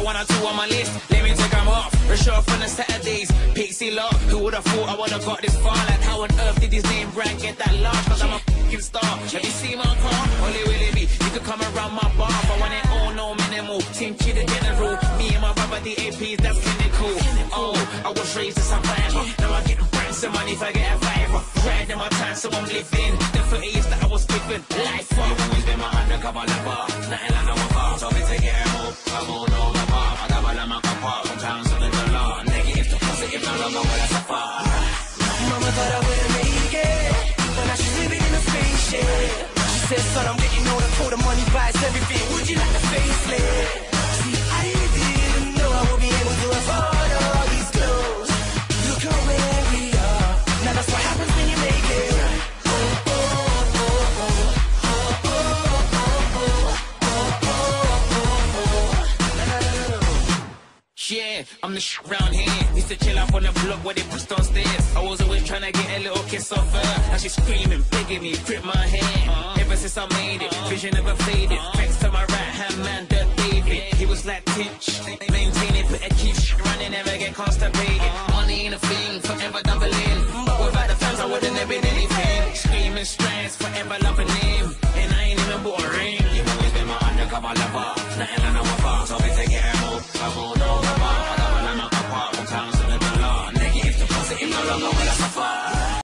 one or two on my list. Let me take them off. Rush off on the Saturdays. Pixie Love. Who would have thought I would have got this far? Like how on earth did his name brand get that large? Cause I'm a fucking star. Have you seen my car? Only will it be. You could come around my bar, but when it all no minimal. Team Chi the general. Me and my brother the APs, that's clinical. Oh, I was raised as a survivor. Now I get ransom money if I get a fiver. Right in my time, so I'm living. The 30 years that I was given. Life for. You've always been my undercover lover. Nothing like no one. So me take it home. I'm on all my bar. I double on my car. From pounds to the dollar. Negative to positive, no longer will I suffer. Mama thought I wouldn't make it, but now she's living in a spaceship. She said, son, I'm getting older, told her money buys everything. Would you like a facelift? See, I didn't know I would be able to afford all these clothes. Look how where we are. Now that's what happens when you make it. Yeah, I'm the shit round here. Used to chill up on the block where they pushed on stairs. I was always trying to get a little kiss off her. Now she's screaming, begging me, grip my hand. Ever since I made it, vision never faded. Thanks to my